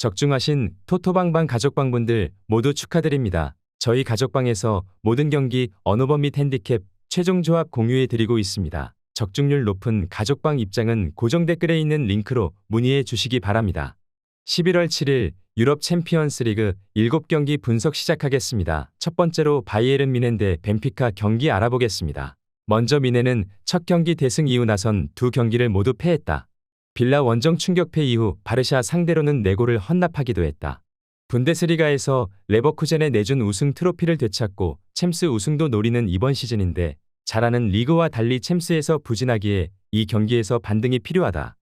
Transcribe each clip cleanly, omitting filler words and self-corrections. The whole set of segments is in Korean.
적중하신 토토방방 가족방분들 모두 축하드립니다. 저희 가족방에서 모든 경기 언어범 및 핸디캡 최종 조합 공유해 드리고 있습니다. 적중률 높은 가족방 입장은 고정 댓글에 있는 링크로 문의해 주시기 바랍니다. 11월 7일 유럽 챔피언스 리그 7경기 분석 시작하겠습니다. 첫 번째로 바이에른 뮌헨 대 벤피카 경기 알아보겠습니다. 먼저 뮌헨은 첫 경기 대승 이후 나선 두 경기를 모두 패했다. 빌라 원정 충격패 이후 바르샤 상대로는 4골을 헌납하기도 했다. 분데스리가에서 레버쿠젠에 내준 우승 트로피를 되찾고 챔스 우승도 노리는 이번 시즌인데 잘하는 리그와 달리 챔스에서 부진하기에 이 경기에서 반등이 필요하다.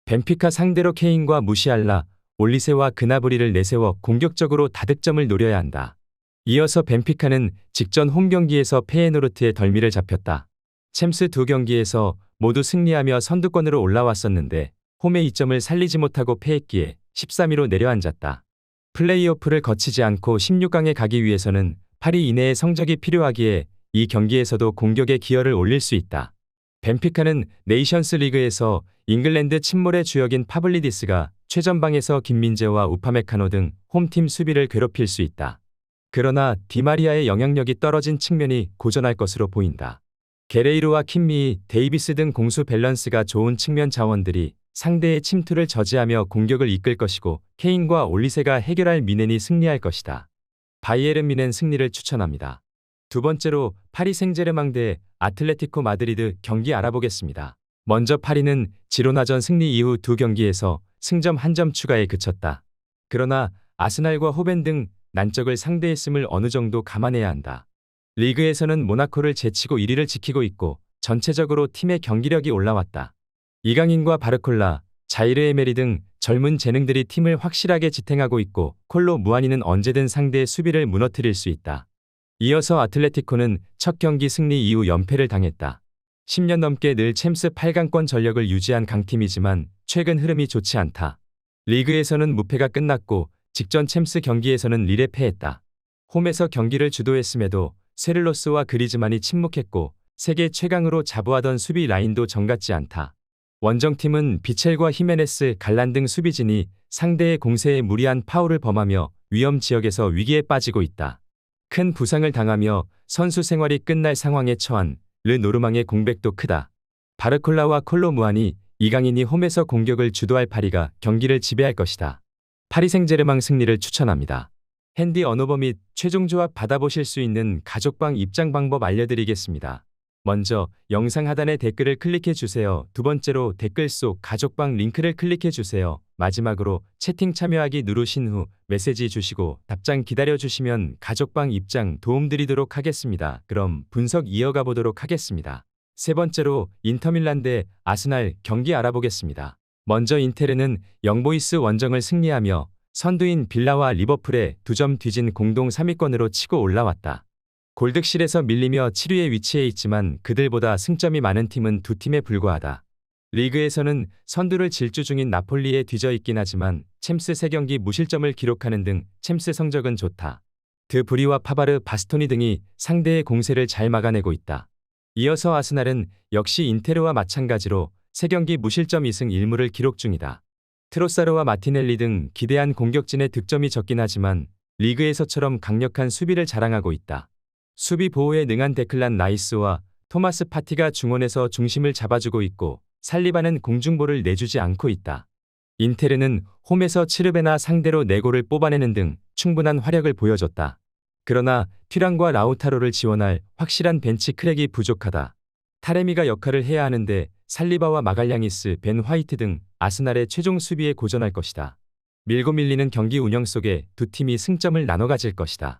벤피카 상대로 케인과 무시알라, 올리세와 그나브리를 내세워 공격적으로 다득점을 노려야 한다. 이어서 벤피카는 직전 홈 경기에서 페예노르트의 덜미를 잡혔다. 챔스 두 경기에서 모두 승리하며 선두권으로 올라왔었는데 홈의 이점을 살리지 못하고 패했기에 13위로 내려앉았다. 플레이오프를 거치지 않고 16강에 가기 위해서는 8위 이내의 성적이 필요하기에 이 경기에서도 공격에 기여를 올릴 수 있다. 벤피카는 네이션스 리그에서 잉글랜드 침몰의 주역인 파블리디스가 최전방에서 김민재와 우파메카노 등 홈팀 수비를 괴롭힐 수 있다. 그러나 디마리아의 영향력이 떨어진 측면이 고전할 것으로 보인다. 게레이로와 킴미, 데이비스 등 공수 밸런스가 좋은 측면 자원들이 상대의 침투를 저지하며 공격을 이끌 것이고 케인과 올리세가 해결할 뮌헨이 승리할 것이다. 바이에른 뮌헨 승리를 추천합니다. 두 번째로 파리 생제르맹 대 아틀레티코 마드리드 경기 알아보겠습니다. 먼저 파리는 지로나전 승리 이후 두 경기에서 승점 1점 추가에 그쳤다. 그러나 아스날과 호벤 등 난적을 상대했음을 어느 정도 감안해야 한다. 리그에서는 모나코를 제치고 1위를 지키고 있고 전체적으로 팀의 경기력이 올라왔다. 이강인과 바르콜라, 자이르 에메리 등 젊은 재능들이 팀을 확실하게 지탱하고 있고 콜로 무아니는 언제든 상대의 수비를 무너뜨릴 수 있다. 이어서 아틀레티코는 첫 경기 승리 이후 연패를 당했다. 10년 넘게 늘 챔스 8강권 전력을 유지한 강팀이지만 최근 흐름이 좋지 않다. 리그에서는 무패가 끝났고 직전 챔스 경기에서는 릴에 패했다. 홈에서 경기를 주도했음에도 세를로스와 그리즈만이 침묵했고 세계 최강으로 자부하던 수비 라인도 정같지 않다. 원정팀은 비첼과 히메네스, 갈란 등 수비진이 상대의 공세에 무리한 파울을 범하며 위험 지역에서 위기에 빠지고 있다. 큰 부상을 당하며 선수 생활이 끝날 상황에 처한 르 노르망의 공백도 크다. 바르콜라와 콜로 무아니, 이강인이 홈에서 공격을 주도할 파리가 경기를 지배할 것이다. 파리 생제르맹 승리를 추천합니다. 핸디 언어버 및 최종 조합 받아보실 수 있는 가족방 입장 방법 알려드리겠습니다. 먼저 영상 하단에 댓글을 클릭해 주세요. 두 번째로 댓글 속 가족방 링크를 클릭해 주세요. 마지막으로 채팅 참여하기 누르신 후 메시지 주시고 답장 기다려 주시면 가족방 입장 도움드리도록 하겠습니다. 그럼 분석 이어가 보도록 하겠습니다. 세 번째로 인터밀란 대 아스날 경기 알아보겠습니다. 먼저 인테르는 영보이스 원정을 승리하며 선두인 빌라와 리버풀에 2점 뒤진 공동 3위권으로 치고 올라왔다. 골득실에서 밀리며 7위에 위치해 있지만 그들보다 승점이 많은 팀은 두 팀에 불과하다. 리그에서는 선두를 질주 중인 나폴리에 뒤져 있긴 하지만 챔스 3경기 무실점을 기록하는 등 챔스 성적은 좋다. 드 브리와 파바르, 바스토니 등이 상대의 공세를 잘 막아내고 있다. 이어서 아스날은 역시 인테르와 마찬가지로 3경기 무실점 2승 1무를 기록 중이다. 트로사르와 마티넬리 등 기대한 공격진의 득점이 적긴 하지만 리그에서처럼 강력한 수비를 자랑하고 있다. 수비 보호에 능한 데클란 라이스와 토마스 파티가 중원에서 중심을 잡아주고 있고 살리바는 공중볼을 내주지 않고 있다. 인테르는 홈에서 츠르베나 상대로 4골을 뽑아내는 등 충분한 화력을 보여줬다. 그러나 튀랑과 라우타로를 지원할 확실한 벤치 크랙이 부족하다. 타레미가 역할을 해야 하는데 살리바와 마갈량이스, 벤 화이트 등 아스날의 최종 수비에 고전할 것이다. 밀고 밀리는 경기 운영 속에 두 팀이 승점을 나눠 가질 것이다.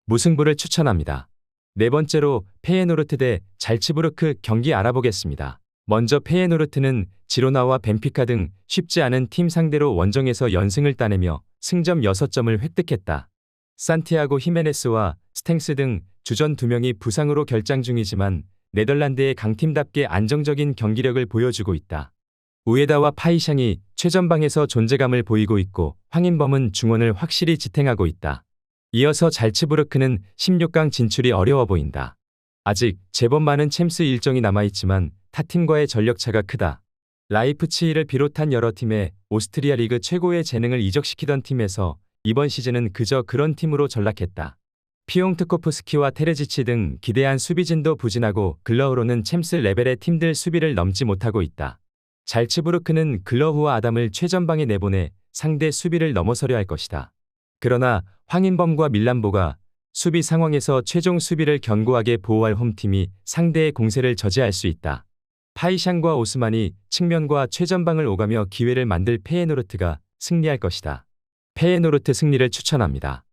무승부를 추천합니다. 네 번째로 페예노르트 대 잘츠부르크 경기 알아보겠습니다. 먼저 페예노르트는 지로나와 벤피카 등 쉽지 않은 팀 상대로 원정에서 연승을 따내며 승점 6점을 획득했다. 산티아고 히메네스와 스탱스 등 주전 2명이 부상으로 결장 중이지만 네덜란드의 강팀답게 안정적인 경기력을 보여주고 있다. 우에다와 파이샹이 최전방에서 존재감을 보이고 있고 황인범은 중원을 확실히 지탱하고 있다. 이어서 잘츠부르크는 16강 진출이 어려워 보인다. 아직 제법 많은 챔스 일정이 남아있지만 타팀과의 전력차가 크다. 라이프치히를 비롯한 여러 팀에 오스트리아 리그 최고의 재능을 이적시키던 팀에서 이번 시즌은 그저 그런 팀으로 전락했다. 피옹트코프스키와 테레지치 등 기대한 수비진도 부진하고 글러우로는 챔스 레벨의 팀들 수비를 넘지 못하고 있다. 잘츠부르크는 글러우와 아담을 최전방에 내보내 상대 수비를 넘어서려 할 것이다. 그러나 황인범과 밀란보가 수비 상황에서 최종 수비를 견고하게 보호할 홈팀이 상대의 공세를 저지할 수 있다. 파이샨과 오스만이 측면과 최전방을 오가며 기회를 만들 페예노르트가 승리할 것이다. 페예노르트 승리를 추천합니다.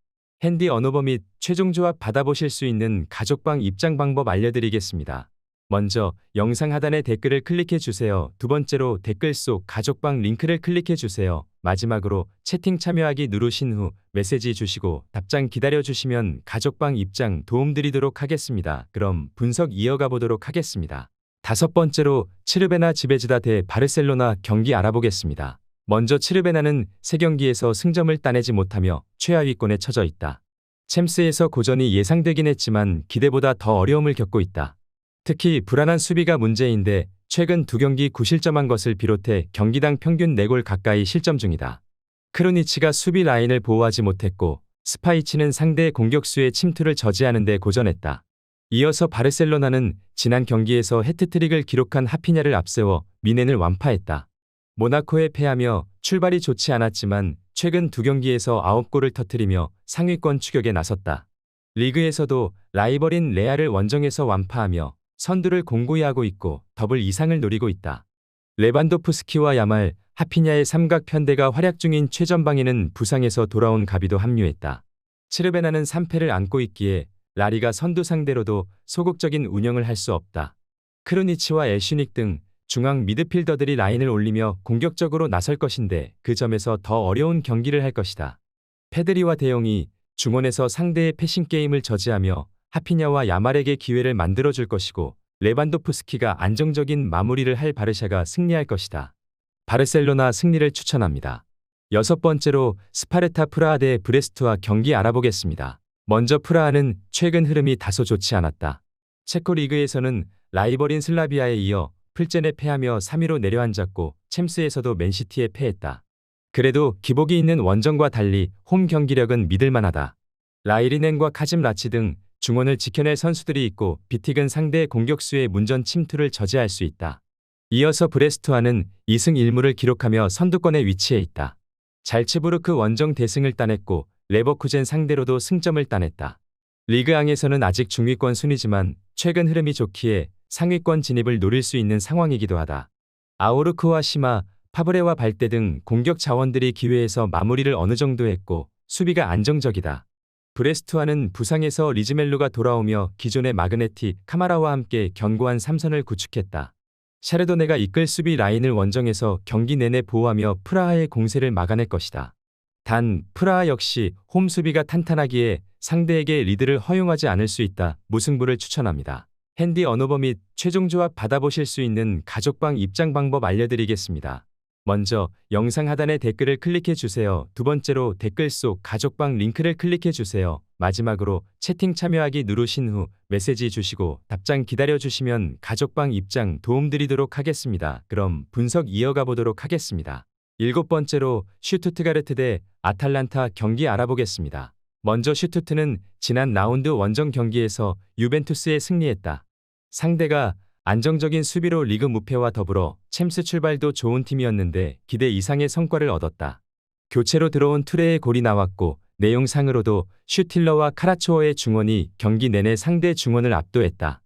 핸디 언어버 및 최종 조합 받아보실 수 있는 가족방 입장 방법 알려드리겠습니다. 먼저 영상 하단의 댓글을 클릭해 주세요. 두 번째로 댓글 속 가족방 링크를 클릭해 주세요. 마지막으로 채팅 참여하기 누르신 후 메시지 주시고 답장 기다려 주시면 가족방 입장 도움드리도록 하겠습니다. 그럼 분석 이어가 보도록 하겠습니다. 다섯 번째로 츠르베나 지베즈다 대 바르셀로나 경기 알아보겠습니다. 먼저 츠르베나는 3경기에서 승점을 따내지 못하며 최하위권에 처져 있다. 챔스에서 고전이 예상되긴 했지만 기대보다 더 어려움을 겪고 있다. 특히 불안한 수비가 문제인데 최근 2경기 9실점한 것을 비롯해 경기당 평균 4골 가까이 실점 중이다. 크루니치가 수비 라인을 보호하지 못했고 스파이치는 상대의 공격수의 침투를 저지하는 데 고전했다. 이어서 바르셀로나는 지난 경기에서 해트트릭을 기록한 하피냐를 앞세워 미넨을 완파했다. 모나코에 패하며 출발이 좋지 않았지만 최근 2경기에서 9골을 터뜨리며 상위권 추격에 나섰다. 리그에서도 라이벌인 레알을 원정에서 완파하며 선두를 공고히 하고 있고 더블 이상을 노리고 있다. 레반도프스키와 야말, 하피냐의 삼각 편대가 활약 중인 최전방에는 부상에서 돌아온 가비도 합류했다. 츠르베나는 3패를 안고 있기에 라리가 선두 상대로도 소극적인 운영을 할 수 없다. 크루니치와 엘슈닉 등 중앙 미드필더들이 라인을 올리며 공격적으로 나설 것인데 그 점에서 더 어려운 경기를 할 것이다. 페드리와 대용이 중원에서 상대의 패싱 게임을 저지하며 하피냐와 야말에게 기회를 만들어줄 것이고 레반도프스키가 안정적인 마무리를 할 바르샤가 승리할 것이다. 바르셀로나 승리를 추천합니다. 여섯 번째로 스파르타 프라하 대 브레스트와 경기 알아보겠습니다. 먼저 프라하는 최근 흐름이 다소 좋지 않았다. 체코 리그에서는 라이벌인 슬라비아에 이어 플젠에 패하며 3위로 내려앉았고 챔스에서도 맨시티에 패했다. 그래도 기복이 있는 원정과 달리 홈 경기력은 믿을만하다. 라이리넨과 카즘 라치 등 중원을 지켜낼 선수들이 있고 비틱은 상대의 공격수의 문전 침투를 저지할 수 있다. 이어서 브레스트와는 2승 1무를 기록하며 선두권에 위치해 있다. 잘츠부르크 원정 대승을 따냈고 레버쿠젠 상대로도 승점을 따냈다. 리그앙에서는 아직 중위권 순위지만 최근 흐름이 좋기에 상위권 진입을 노릴 수 있는 상황이기도 하다. 아우르크와 시마, 파브레와 발대 등 공격 자원들이 기회에서 마무리를 어느 정도 했고 수비가 안정적이다. 브레스트와는 부상에서 리즈멜루가 돌아오며 기존의 마그네티, 카마라와 함께 견고한 3선을 구축했다. 샤르도네가 이끌 수비 라인을 원정에서 경기 내내 보호하며 프라하의 공세를 막아낼 것이다. 단 프라하 역시 홈 수비가 탄탄하기에 상대에게 리드를 허용하지 않을 수 있다. 무승부를 추천합니다. 핸디 언어버 및 최종 조합 받아보실 수 있는 가족방 입장 방법 알려드리겠습니다. 먼저 영상 하단의 댓글을 클릭해 주세요. 두 번째로 댓글 속 가족방 링크를 클릭해 주세요. 마지막으로 채팅 참여하기 누르신 후 메시지 주시고 답장 기다려 주시면 가족방 입장 도움드리도록 하겠습니다. 그럼 분석 이어가 보도록 하겠습니다. 일곱 번째로 슈투트가르트 대 아탈란타 경기 알아보겠습니다. 먼저 슈투트는 지난 라운드 원정 경기에서 유벤투스에 승리했다. 상대가 안정적인 수비로 리그 무패와 더불어 챔스 출발도 좋은 팀이었는데 기대 이상의 성과를 얻었다. 교체로 들어온 투레의 골이 나왔고 내용상으로도 슈틸러와 카라초어의 중원이 경기 내내 상대 중원을 압도했다.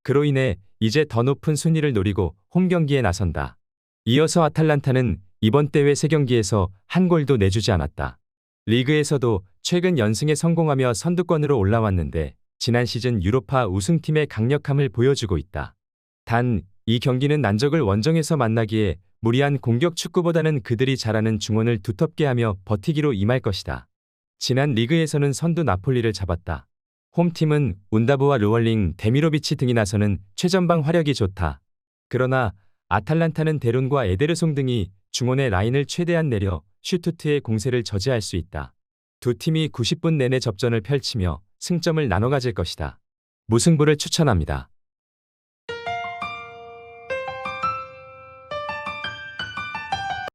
그로 인해 이제 더 높은 순위를 노리고 홈 경기에 나선다. 이어서 아탈란타는 이번 대회 3경기에서 한 골도 내주지 않았다. 리그에서도 최근 연승에 성공하며 선두권으로 올라왔는데 지난 시즌 유로파 우승팀의 강력함을 보여주고 있다. 단, 이 경기는 난적을 원정에서 만나기에 무리한 공격 축구보다는 그들이 잘하는 중원을 두텁게 하며 버티기로 임할 것이다. 지난 리그에서는 선두 나폴리를 잡았다. 홈팀은 운다브와 르월링, 데미로비치 등이 나서는 최전방 화력이 좋다. 그러나 아탈란타는 데론과 에데르송 등이 중원의 라인을 최대한 내려 슈투트의 공세를 저지할 수 있다. 두 팀이 90분 내내 접전을 펼치며 승점을 나눠 가질 것이다. 무승부를 추천합니다.